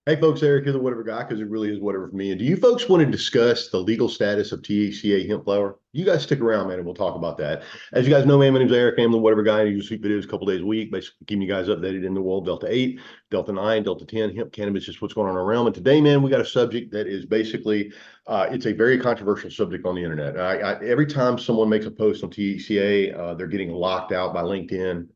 Hey folks, Eric here, the Whatever Guy, because it really is whatever for me. And do you folks want to discuss the legal status of THCA hemp flower? You guys stick around, man, and we'll talk about that. As you guys know, man, my name's Eric. I'm the Whatever Guy. I use videos a couple days a week, basically keeping you guys updated in the world. Delta 8, Delta 9, Delta 10, hemp cannabis, just what's going on around. And today, man, we got a subject that is basically, it's a very controversial subject on the internet. Every time someone makes a post on THCA, they're getting locked out by LinkedIn.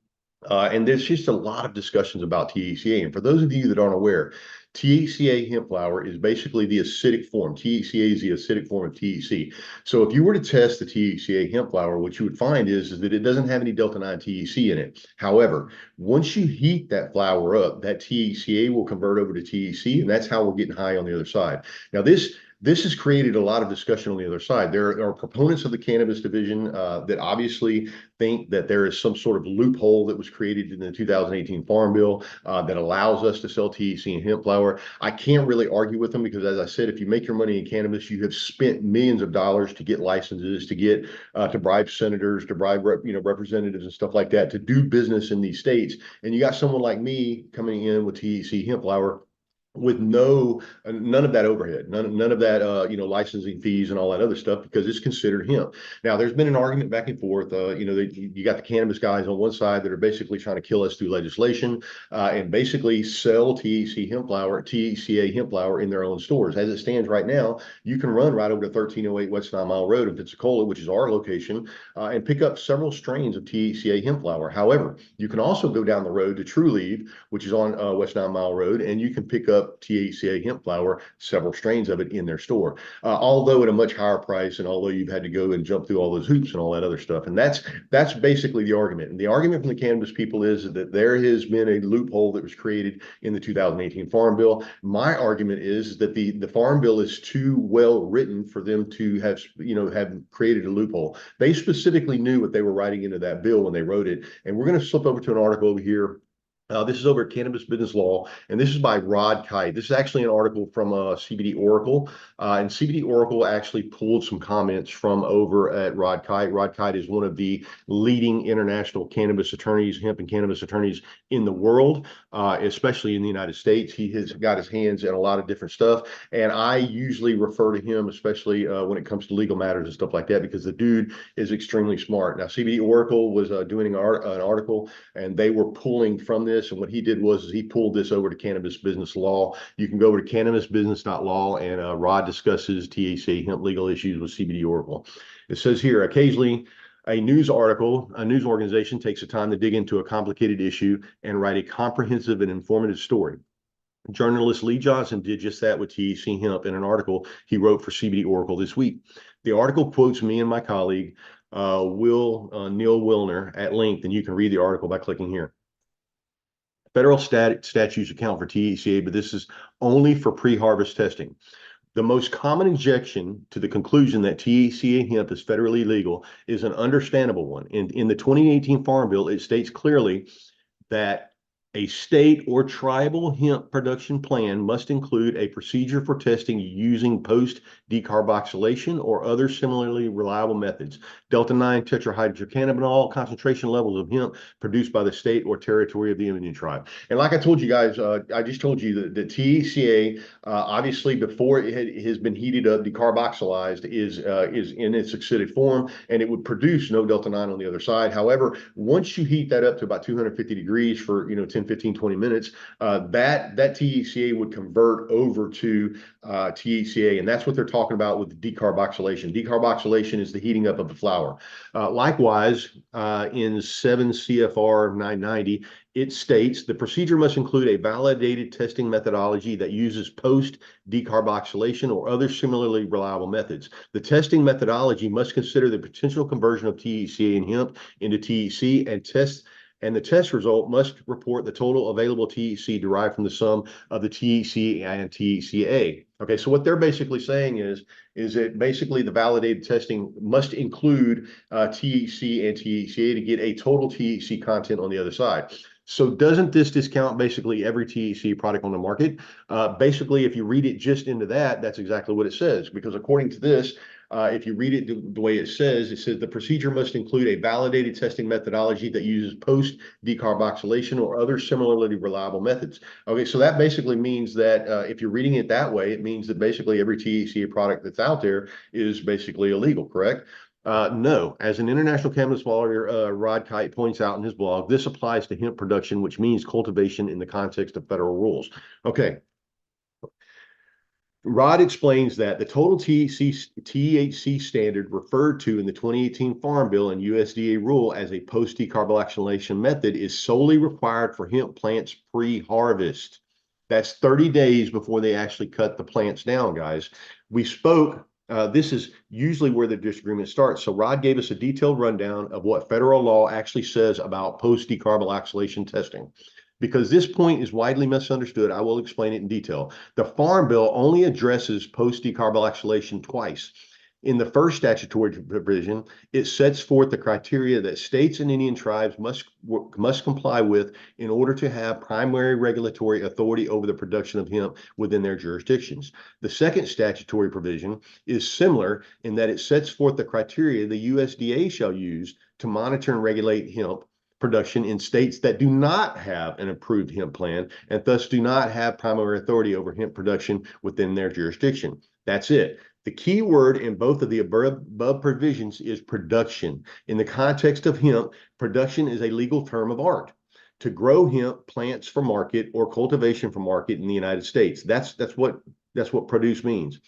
And there's just a lot of discussions about THCA. And for those of you that aren't aware, THCA hemp flower is basically the acidic form. THCA is the acidic form of THC. So if you were to test the THCA hemp flower, what you would find is that it doesn't have any Delta 9 THC in it. However, once you heat that flower up, that THCA will convert over to THC, and that's how we're getting high on the other side. Now, this has created a lot of discussion on the other side. There are proponents of the cannabis division that obviously think that there is some sort of loophole that was created in the 2018 Farm Bill that allows us to sell THC and hemp flower. I can't really argue with them because, as I said, if you make your money in cannabis, you have spent millions of dollars to get licenses, to get to bribe senators, to bribe representatives and stuff like that to do business in these states. And you got someone like me coming in with THC hemp flower with none of that overhead, none of that licensing fees and all that other stuff, because it's considered hemp. Now, there's been an argument back and forth. You got the cannabis guys on one side that are basically trying to kill us through legislation and basically sell THCA hemp flower in their own stores. As it stands right now, you can run right over to 1308 West 9 Mile Road in Pensacola, which is our location, and pick up several strains of THCA hemp flower. However, you can also go down the road to True Leaf, which is on West 9 Mile Road, and you can pick up THCA hemp flower, several strains of it in their store, although at a much higher price, and although you've had to go and jump through all those hoops and all that other stuff. And that's basically the argument. And the argument from the cannabis people is that there has been a loophole that was created in the 2018 Farm Bill. My argument is that the Farm Bill is too well written for them to have created a loophole. They specifically knew what they were writing into that bill when they wrote it. And we're going to flip over to an article over here. This is over at Cannabis Business Law, and this is by Rod Kite. This is actually an article from CBD Oracle, and CBD Oracle actually pulled some comments from over at Rod Kite. Rod Kite is one of the leading international cannabis attorneys, hemp and cannabis attorneys in the world, especially in the United States. He has got his hands in a lot of different stuff, and I usually refer to him, especially when it comes to legal matters and stuff like that, because the dude is extremely smart. Now, CBD Oracle was doing an article, and they were pulling from this. And what he did was he pulled this over to Cannabis Business Law. You can go over to cannabisbusiness.law, and Rod discusses THC hemp legal issues with CBD Oracle. It says here, occasionally a news organization takes the time to dig into a complicated issue and write a comprehensive and informative story. Journalist Lee Johnson did just that with THC hemp in an article he wrote for CBD Oracle this week. The article quotes me and my colleague, Neil Wilner, at length, and you can read the article by clicking here. Federal statutes account for THCA, but this is only for pre-harvest testing. The most common objection to the conclusion that THCA hemp is federally legal is an understandable one. In the 2018 Farm Bill, it states clearly that a state or tribal hemp production plan must include a procedure for testing using post-decarboxylation or other similarly reliable methods. Delta 9 tetrahydrocannabinol concentration levels of hemp produced by the state or territory of the Indian tribe. And like I told you guys, I just told you that the THCA, obviously before it has been heated up, decarboxylized, is in its acidic form, and it would produce no Delta 9 on the other side. However, once you heat that up to about 250 degrees for 10, 15, 20 minutes, that THCA would convert over to THCA, and that's what they're talking about with decarboxylation. Decarboxylation is the heating up of the flower. Likewise, in 7 CFR 990, it states the procedure must include a validated testing methodology that uses post-decarboxylation or other similarly reliable methods. The testing methodology must consider the potential conversion of THCA and hemp into THC, and the test result must report the total available THC derived from the sum of the THC and THCA. Okay, so what they're basically saying is that basically the validated testing must include THC and THCA to get a total THC content on the other side. So doesn't this discount basically every THC product on the market? Basically, if you read it just into that, that's exactly what it says. Because according to this, if you read it the way it says the procedure must include a validated testing methodology that uses post-decarboxylation or other similarly reliable methods. Okay, so that basically means that if you're reading it that way, it means that basically every THC product that's out there is basically illegal, correct? No, as an international cannabis lawyer, Rod Kite points out in his blog, this applies to hemp production, which means cultivation in the context of federal rules. Okay. Rod explains that the total THC standard referred to in the 2018 Farm Bill and USDA rule as a post-decarboxylation method is solely required for hemp plants pre-harvest. That's 30 days before they actually cut the plants down, guys. We spoke this is usually where the disagreement starts. So Rod gave us a detailed rundown of what federal law actually says about post-decarboxylation testing. Because this point is widely misunderstood, I will explain it in detail. The Farm Bill only addresses post-decarboxylation twice. In the first statutory provision, it sets forth the criteria that states and Indian tribes must comply with in order to have primary regulatory authority over the production of hemp within their jurisdictions. The second statutory provision is similar in that it sets forth the criteria the USDA shall use to monitor and regulate hemp production in states that do not have an approved hemp plan and thus do not have primary authority over hemp production within their jurisdiction. That's it. The key word in both of the above provisions is production. In the context of hemp, production is a legal term of art. To grow hemp plants for market or cultivation for market in the United States. That's what produce means.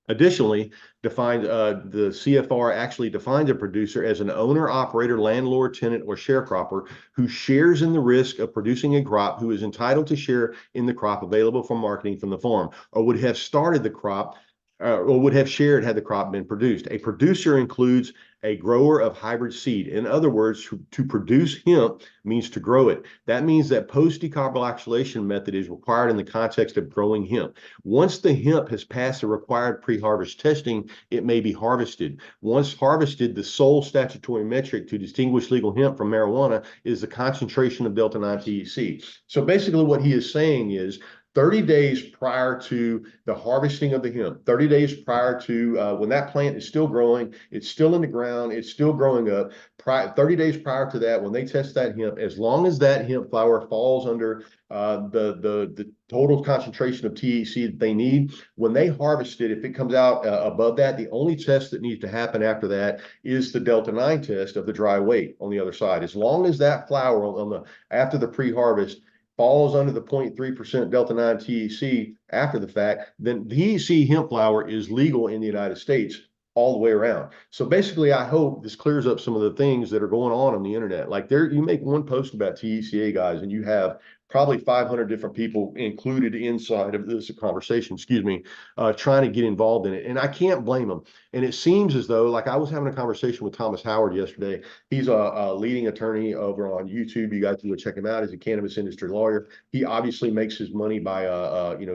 Additionally, the CFR actually defines a producer as an owner, operator, landlord, tenant, or sharecropper who shares in the risk of producing a crop, who is entitled to share in the crop available for marketing from the farm, or would have started the crop or would have shared had the crop been produced. A producer includes a grower of hybrid seed. In other words, to produce hemp means to grow it. That means that post-decarboxylation method is required in the context of growing hemp. Once the hemp has passed the required pre-harvest testing, it may be harvested. Once harvested, the sole statutory metric to distinguish legal hemp from marijuana is the concentration of delta-9 THC. So basically what he is saying is 30 days prior to the harvesting of the hemp, 30 days prior to when that plant is still growing, it's still in the ground, it's still growing up. 30 days prior to that, when they test that hemp, as long as that hemp flower falls under the total concentration of THC that they need, when they harvest it, if it comes out above that, the only test that needs to happen after that is the delta-9 test of the dry weight on the other side. As long as that flower after the pre-harvest falls under the 0.3% delta-9 THC after the fact, then THC hemp flower is legal in the United States all the way around. So basically, I hope this clears up some of the things that are going on the internet. Like you make one post about THCA, guys, and you have probably 500 different people included inside of this conversation, trying to get involved in it. And I can't blame them. And it seems as though, like I was having a conversation with Thomas Howard yesterday. He's a leading attorney over on YouTube. You guys can go check him out. He's a cannabis industry lawyer. He obviously makes his money by,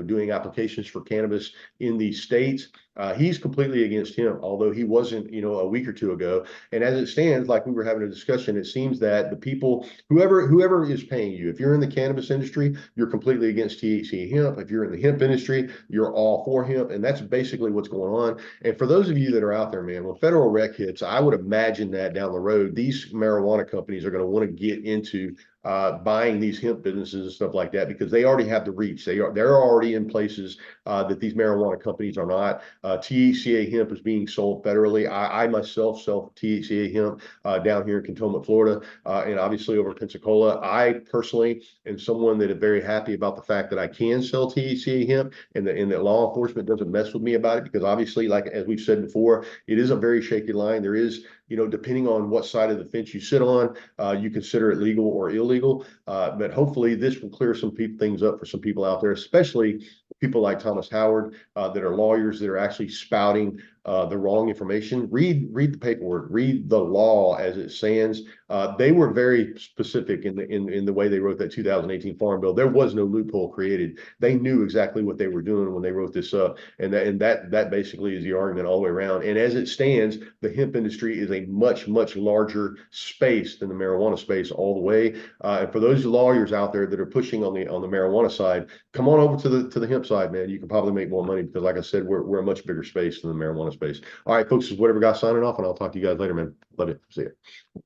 doing applications for cannabis in these states. He's completely against hemp, although he wasn't, a week or two ago. And as it stands, like we were having a discussion, it seems that the people, whoever is paying you, if you're in the cannabis industry, you're completely against THC hemp. If you're in the hemp industry, you're all for hemp. And that's basically what's going on. And for those of you that are out there, man, when federal rec hits, I would imagine that down the road, these marijuana companies are going to want to get into buying these hemp businesses and stuff like that, because they already have the reach. They're already in places that these marijuana companies are not. THCA hemp is being sold federally. I myself sell THCA hemp down here in Cantonment, Florida, and obviously over Pensacola. I personally am someone that is very happy about the fact that I can sell THCA hemp, and that law enforcement doesn't mess with me about it, because obviously, like as we've said before, it is a very shaky line. There is, depending on what side of the fence you sit on, you consider it legal or illegal. But hopefully this will clear some things up for some people out there, especially people like Thomas Howard that are lawyers that are actually spouting the wrong information. Read the paperwork, read the law as it stands. They were very specific in the way they wrote that 2018 Farm Bill. There was no loophole created. They knew exactly what they were doing when they wrote this up, and that basically is the argument all the way around. And as it stands, the hemp industry is a much larger space than the marijuana space all the way. And for those lawyers out there that are pushing on the marijuana side, come on over to the hemp side, man. You can probably make more money because, like I said, we're a much bigger space than the marijuana space. All right, folks, this is Whatever Guy signing off, and I'll talk to you guys later, man. Love you. See you.